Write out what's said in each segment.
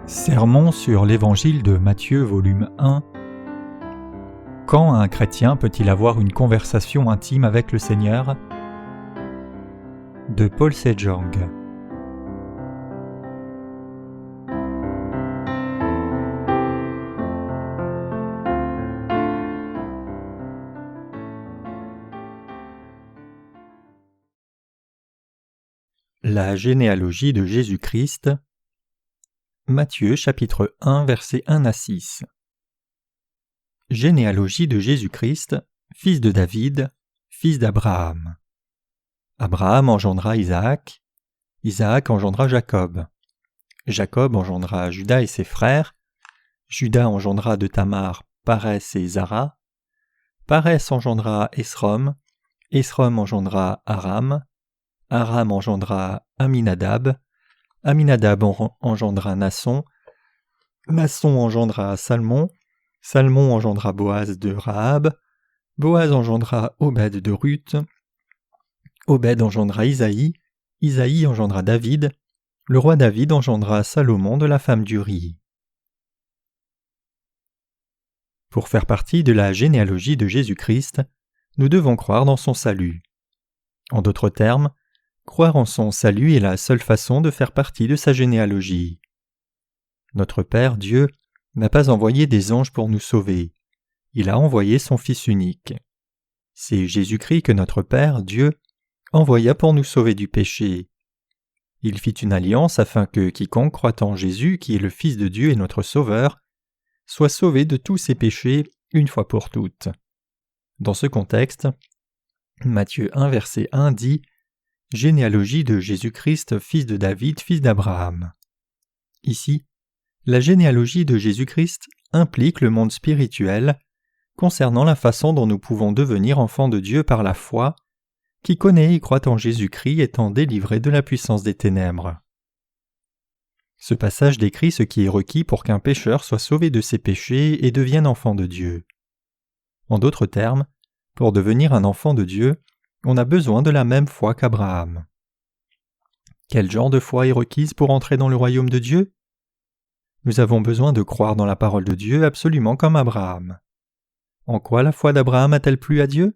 Sermon sur l'Évangile de Matthieu, volume 1. Quand un chrétien peut-il avoir une conversation intime avec le Seigneur ? De Paul Sejong. La généalogie de Jésus-Christ. Matthieu chapitre 1 versets 1 à 6. Généalogie de Jésus-Christ, fils de David, fils d'Abraham. Abraham engendra Isaac, Isaac engendra Jacob. Jacob engendra Juda et ses frères, Juda engendra de Tamar Parès et Zara, Parès engendra Esrom, Esrom engendra Aram, Aram engendra Aminadab, Aminadab engendra Nasson, Nasson engendra Salmon, Salmon engendra Boaz de Rahab, Boaz engendra Obed de Ruth, Obed engendra Isaïe, Isaïe engendra David, le roi David engendra Salomon de la femme d'Uri. Pour faire partie de la généalogie de Jésus-Christ, nous devons croire dans son salut. En d'autres termes, croire en son salut est la seule façon de faire partie de sa généalogie. Notre Père, Dieu, n'a pas envoyé des anges pour nous sauver. Il a envoyé son Fils unique. C'est Jésus-Christ que notre Père, Dieu, envoya pour nous sauver du péché. Il fit une alliance afin que quiconque croit en Jésus, qui est le Fils de Dieu et notre Sauveur, soit sauvé de tous ses péchés une fois pour toutes. Dans ce contexte, Matthieu 1 verset 1 dit « Généalogie de Jésus-Christ, fils de David, fils d'Abraham ». Ici, la généalogie de Jésus-Christ implique le monde spirituel concernant la façon dont nous pouvons devenir enfants de Dieu par la foi, qui connaît et croit en Jésus-Christ étant délivré de la puissance des ténèbres. Ce passage décrit ce qui est requis pour qu'un pécheur soit sauvé de ses péchés et devienne enfant de Dieu. En d'autres termes, pour devenir un enfant de Dieu, on a besoin de la même foi qu'Abraham. Quel genre de foi est requise pour entrer dans le royaume de Dieu ? Nous avons besoin de croire dans la parole de Dieu absolument comme Abraham. En quoi la foi d'Abraham a-t-elle plu à Dieu ?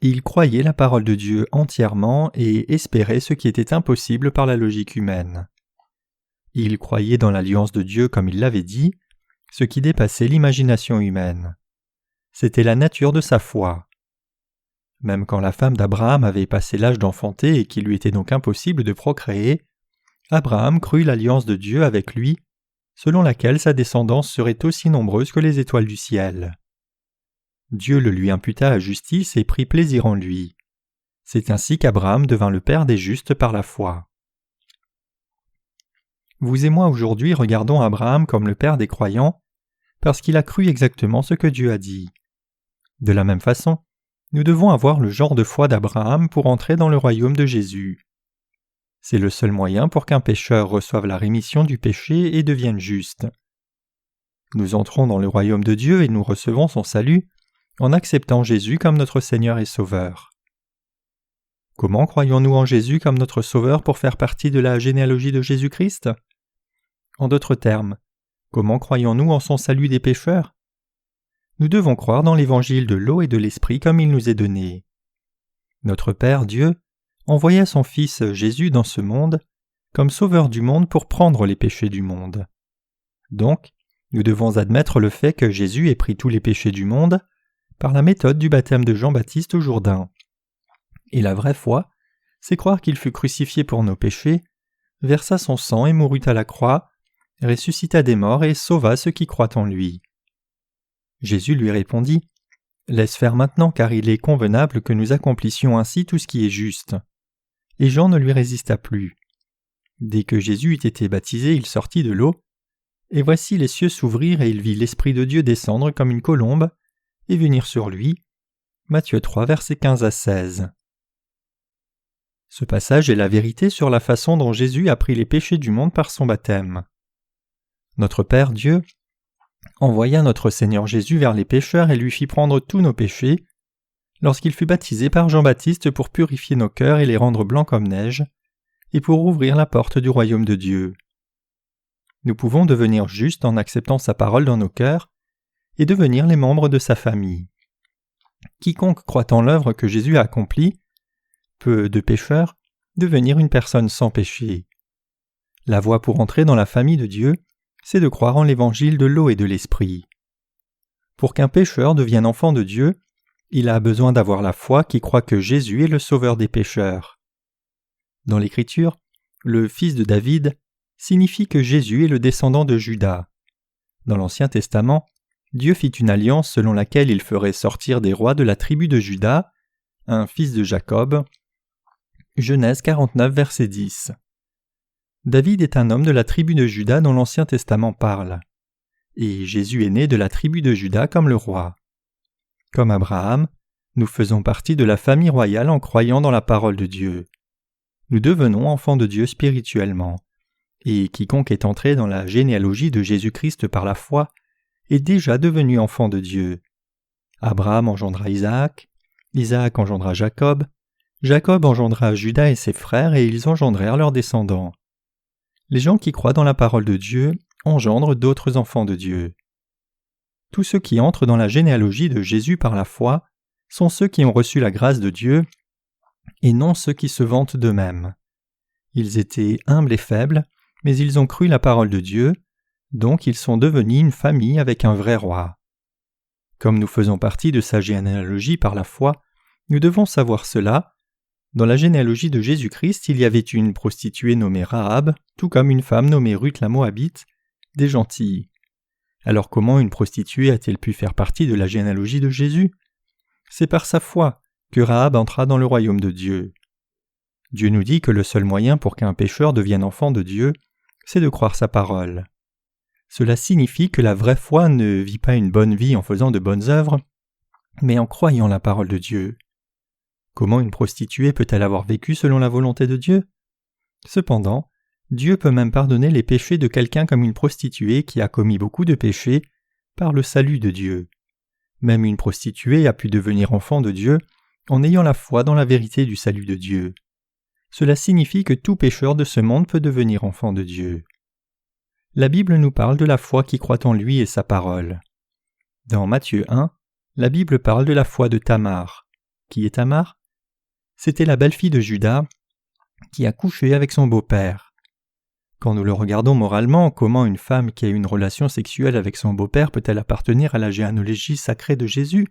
Il croyait la parole de Dieu entièrement et espérait ce qui était impossible par la logique humaine. Il croyait dans l'alliance de Dieu comme il l'avait dit, ce qui dépassait l'imagination humaine. C'était la nature de sa foi. Même quand la femme d'Abraham avait passé l'âge d'enfanter et qu'il lui était donc impossible de procréer, Abraham crut l'alliance de Dieu avec lui, selon laquelle sa descendance serait aussi nombreuse que les étoiles du ciel. Dieu le lui imputa à justice et prit plaisir en lui. C'est ainsi qu'Abraham devint le père des justes par la foi. Vous et moi aujourd'hui regardons Abraham comme le père des croyants, parce qu'il a cru exactement ce que Dieu a dit. De la même façon, nous devons avoir le genre de foi d'Abraham pour entrer dans le royaume de Jésus. C'est le seul moyen pour qu'un pécheur reçoive la rémission du péché et devienne juste. Nous entrons dans le royaume de Dieu et nous recevons son salut en acceptant Jésus comme notre Seigneur et Sauveur. Comment croyons-nous en Jésus comme notre Sauveur pour faire partie de la généalogie de Jésus-Christ ? En d'autres termes, comment croyons-nous en son salut des pécheurs ? Nous devons croire dans l'évangile de l'eau et de l'esprit comme il nous est donné. Notre Père Dieu envoya son Fils Jésus dans ce monde comme sauveur du monde pour prendre les péchés du monde. Donc, nous devons admettre le fait que Jésus ait pris tous les péchés du monde par la méthode du baptême de Jean-Baptiste au Jourdain. Et la vraie foi, c'est croire qu'il fut crucifié pour nos péchés, versa son sang et mourut à la croix, ressuscita des morts et sauva ceux qui croient en lui. Jésus lui répondit « Laisse faire maintenant car il est convenable que nous accomplissions ainsi tout ce qui est juste. » Et Jean ne lui résista plus. Dès que Jésus eut été baptisé, il sortit de l'eau, et voici les cieux s'ouvrirent et il vit l'Esprit de Dieu descendre comme une colombe et venir sur lui. Matthieu 3, versets 15 à 16. Ce passage est la vérité sur la façon dont Jésus a pris les péchés du monde par son baptême. Notre Père Dieu envoya notre Seigneur Jésus vers les pécheurs et lui fit prendre tous nos péchés, lorsqu'il fut baptisé par Jean-Baptiste pour purifier nos cœurs et les rendre blancs comme neige, et pour ouvrir la porte du royaume de Dieu. nous pouvons devenir justes en acceptant sa parole dans nos cœurs et devenir les membres de sa famille. Quiconque croit en l'œuvre que Jésus a accomplie peut, de pécheur, devenir une personne sans péché. La voie pour entrer dans la famille de Dieu, c'est de croire en l'évangile de l'eau et de l'esprit. Pour qu'un pécheur devienne enfant de Dieu, il a besoin d'avoir la foi qui croit que Jésus est le sauveur des pécheurs. Dans l'Écriture, le fils de David signifie que Jésus est le descendant de Juda. Dans l'Ancien Testament, Dieu fit une alliance selon laquelle il ferait sortir des rois de la tribu de Juda, un fils de Jacob. Genèse 49, verset 10. David est un homme de la tribu de Juda dont l'Ancien Testament parle. Et Jésus est né de la tribu de Juda comme le roi. Comme Abraham, nous faisons partie de la famille royale en croyant dans la parole de Dieu. Nous devenons enfants de Dieu spirituellement. Et quiconque est entré dans la généalogie de Jésus-Christ par la foi est déjà devenu enfant de Dieu. Abraham engendra Isaac, Isaac engendra Jacob, Jacob engendra Juda et ses frères et ils engendrèrent leurs descendants. Les gens qui croient dans la parole de Dieu engendrent d'autres enfants de Dieu. Tous ceux qui entrent dans la généalogie de Jésus par la foi sont ceux qui ont reçu la grâce de Dieu et non ceux qui se vantent d'eux-mêmes. Ils étaient humbles et faibles, mais ils ont cru la parole de Dieu, donc ils sont devenus une famille avec un vrai roi. Comme nous faisons partie de sa généalogie par la foi, nous devons savoir cela. Dans la généalogie de Jésus-Christ, il y avait une prostituée nommée Rahab, tout comme une femme nommée Ruth la Moabite, des gentilles. Alors comment une prostituée a-t-elle pu faire partie de la généalogie de Jésus? C'est par sa foi que Rahab entra dans le royaume de Dieu. Dieu nous dit que le seul moyen pour qu'un pécheur devienne enfant de Dieu, c'est de croire sa parole. Cela signifie que la vraie foi ne vit pas une bonne vie en faisant de bonnes œuvres, mais en croyant la parole de Dieu. Comment une prostituée peut-elle avoir vécu selon la volonté de Dieu? Cependant, Dieu peut même pardonner les péchés de quelqu'un comme une prostituée qui a commis beaucoup de péchés par le salut de Dieu. Même une prostituée a pu devenir enfant de Dieu en ayant la foi dans la vérité du salut de Dieu. Cela signifie que tout pécheur de ce monde peut devenir enfant de Dieu. La Bible nous parle de la foi qui croit en lui et sa parole. Dans Matthieu 1, la Bible parle de la foi de Tamar. Qui est Tamar? C'était la belle-fille de Juda qui a couché avec son beau-père. Quand nous le regardons moralement, comment une femme qui a une relation sexuelle avec son beau-père peut-elle appartenir à la généalogie sacrée de Jésus?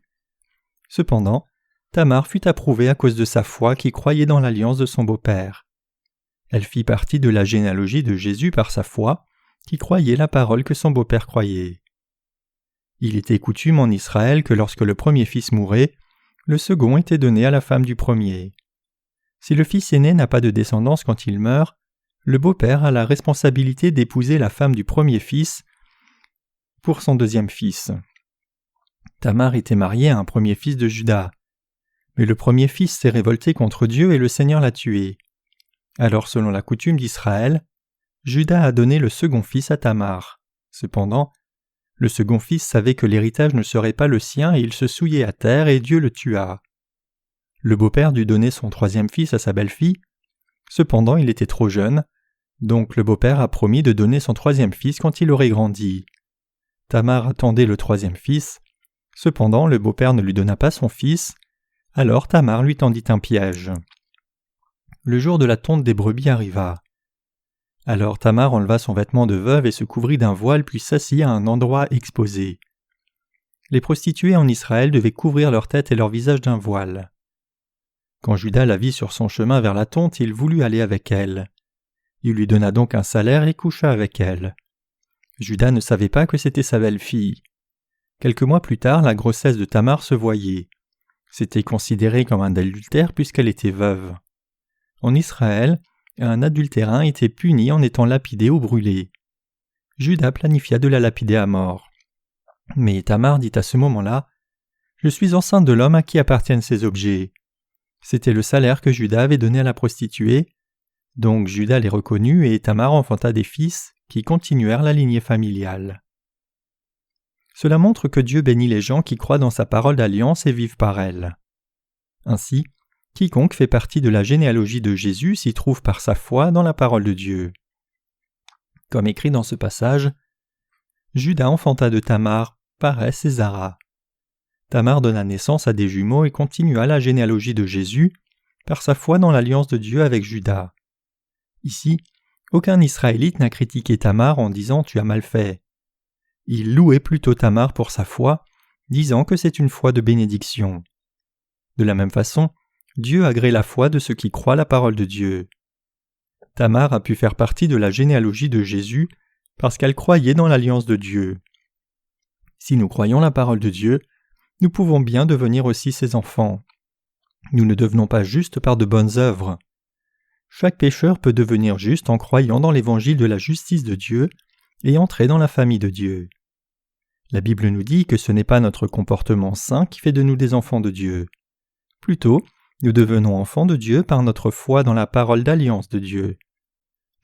Cependant, Tamar fut approuvée à cause de sa foi qui croyait dans l'alliance de son beau-père. Elle fit partie de la généalogie de Jésus par sa foi, qui croyait la parole que son beau-père croyait. Il était coutume en Israël que lorsque le premier fils mourait, le second était donné à la femme du premier. Si le fils aîné n'a pas de descendance quand il meurt, le beau-père a la responsabilité d'épouser la femme du premier fils pour son deuxième fils. Tamar était mariée à un premier fils de Juda. Mais le premier fils s'est révolté contre Dieu et le Seigneur l'a tué. Alors selon la coutume d'Israël, Juda a donné le second fils à Tamar. Cependant, le second fils savait que l'héritage ne serait pas le sien et il se souillait à terre et Dieu le tua. Le beau-père dut donner son troisième fils à sa belle-fille. Cependant, il était trop jeune, donc le beau-père a promis de donner son troisième fils quand il aurait grandi. Tamar attendait le troisième fils. Cependant, le beau-père ne lui donna pas son fils. Alors Tamar lui tendit un piège. Le jour de la tonte des brebis arriva. Alors Tamar enleva son vêtement de veuve et se couvrit d'un voile puis s'assit à un endroit exposé. Les prostituées en Israël devaient couvrir leur tête et leur visage d'un voile. Quand Juda la vit sur son chemin vers la tonte, il voulut aller avec elle. Il lui donna donc un salaire et coucha avec elle. Juda ne savait pas que c'était sa belle-fille. Quelques mois plus tard, la grossesse de Tamar se voyait. C'était considéré comme un adultère puisqu'elle était veuve. En Israël, un adultérin était puni en étant lapidé ou brûlé. Juda planifia de la lapider à mort. Mais Tamar dit à ce moment-là, « Je suis enceinte de l'homme à qui appartiennent ces objets. » C'était le salaire que Juda avait donné à la prostituée. Donc Juda les reconnut et Tamar enfanta des fils qui continuèrent la lignée familiale. Cela montre que Dieu bénit les gens qui croient dans sa parole d'alliance et vivent par elle. Ainsi, quiconque fait partie de la généalogie de Jésus s'y trouve par sa foi dans la parole de Dieu. Comme écrit dans ce passage, Juda enfanta de Tamar, Parès et Zara. Tamar donna naissance à des jumeaux et continua la généalogie de Jésus par sa foi dans l'alliance de Dieu avec Juda. Ici, aucun Israélite n'a critiqué Tamar en disant « tu as mal fait ». Il louait plutôt Tamar pour sa foi, disant que c'est une foi de bénédiction. De la même façon, Dieu agrée la foi de ceux qui croient la parole de Dieu. Tamar a pu faire partie de la généalogie de Jésus parce qu'elle croyait dans l'alliance de Dieu. Si nous croyons la parole de Dieu, nous pouvons bien devenir aussi ses enfants. Nous ne devenons pas justes par de bonnes œuvres. Chaque pécheur peut devenir juste en croyant dans l'évangile de la justice de Dieu et entrer dans la famille de Dieu. La Bible nous dit que ce n'est pas notre comportement saint qui fait de nous des enfants de Dieu. Plutôt, nous devenons enfants de Dieu par notre foi dans la parole d'alliance de Dieu.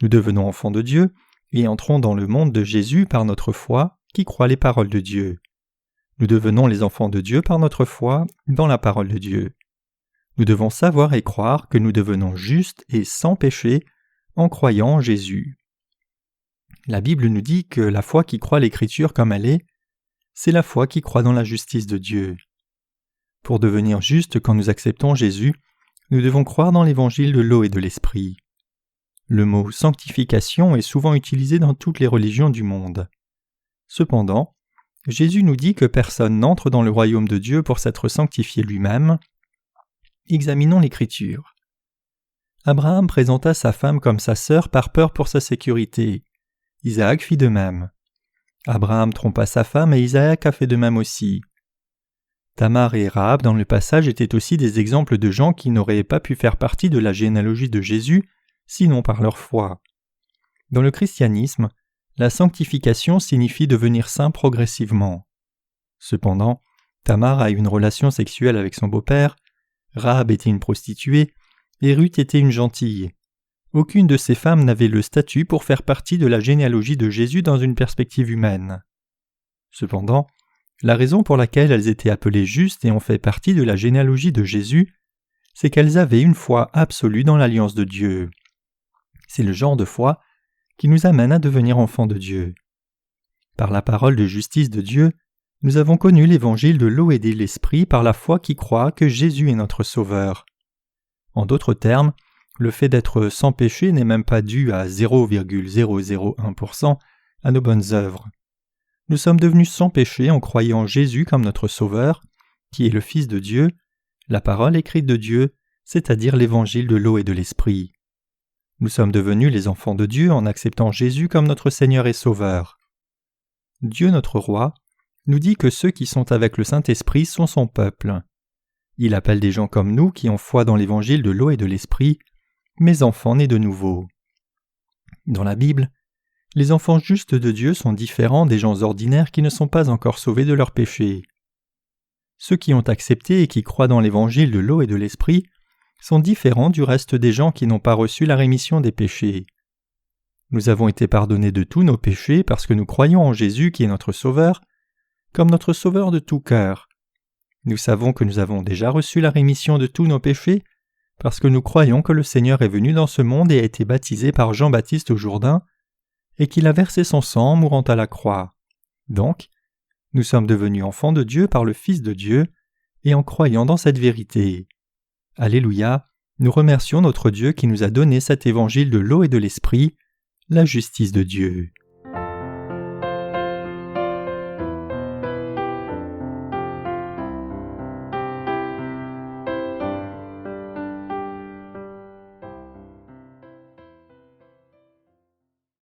Nous devenons enfants de Dieu et entrons dans le monde de Jésus par notre foi qui croit les paroles de Dieu. Nous devenons les enfants de Dieu par notre foi dans la parole de Dieu. Nous devons savoir et croire que nous devenons justes et sans péché en croyant en Jésus. La Bible nous dit que la foi qui croit l'Écriture comme elle est, c'est la foi qui croit dans la justice de Dieu. Pour devenir justes quand nous acceptons Jésus, nous devons croire dans l'évangile de l'eau et de l'esprit. Le mot « sanctification » est souvent utilisé dans toutes les religions du monde. Cependant, Jésus nous dit que personne n'entre dans le royaume de Dieu pour s'être sanctifié lui-même. Examinons l'Écriture. Abraham présenta sa femme comme sa sœur par peur pour sa sécurité. Isaac fit de même. Abraham trompa sa femme et Isaac a fait de même aussi. Tamar et Rahab dans le passage étaient aussi des exemples de gens qui n'auraient pas pu faire partie de la généalogie de Jésus, sinon par leur foi. Dans le christianisme, la sanctification signifie devenir saint progressivement. Cependant, Tamar a eu une relation sexuelle avec son beau-père, Rahab était une prostituée, et Ruth était une gentille. Aucune de ces femmes n'avait le statut pour faire partie de la généalogie de Jésus dans une perspective humaine. Cependant, la raison pour laquelle elles étaient appelées justes et ont fait partie de la généalogie de Jésus, c'est qu'elles avaient une foi absolue dans l'alliance de Dieu. C'est le genre de foi qui nous amène à devenir enfants de Dieu. Par la parole de justice de Dieu, nous avons connu l'évangile de l'eau et de l'esprit par la foi qui croit que Jésus est notre Sauveur. En d'autres termes, le fait d'être sans péché n'est même pas dû à 0,001% à nos bonnes œuvres. Nous sommes devenus sans péché en croyant en Jésus comme notre Sauveur, qui est le Fils de Dieu, la parole écrite de Dieu, c'est-à-dire l'évangile de l'eau et de l'esprit. Nous sommes devenus les enfants de Dieu en acceptant Jésus comme notre Seigneur et Sauveur. Dieu notre Roi nous dit que ceux qui sont avec le Saint-Esprit sont son peuple. Il appelle des gens comme nous qui ont foi dans l'évangile de l'eau et de l'esprit, mes enfants nés de nouveau. Dans la Bible, les enfants justes de Dieu sont différents des gens ordinaires qui ne sont pas encore sauvés de leurs péchés. Ceux qui ont accepté et qui croient dans l'évangile de l'eau et de l'esprit sont différents du reste des gens qui n'ont pas reçu la rémission des péchés. Nous avons été pardonnés de tous nos péchés parce que nous croyons en Jésus qui est notre Sauveur, comme notre Sauveur de tout cœur. Nous savons que nous avons déjà reçu la rémission de tous nos péchés parce que nous croyons que le Seigneur est venu dans ce monde et a été baptisé par Jean-Baptiste au Jourdain et qu'il a versé son sang en mourant à la croix. Donc, nous sommes devenus enfants de Dieu par le Fils de Dieu et en croyant dans cette vérité. Alléluia, nous remercions notre Dieu qui nous a donné cet évangile de l'eau et de l'esprit, la justice de Dieu.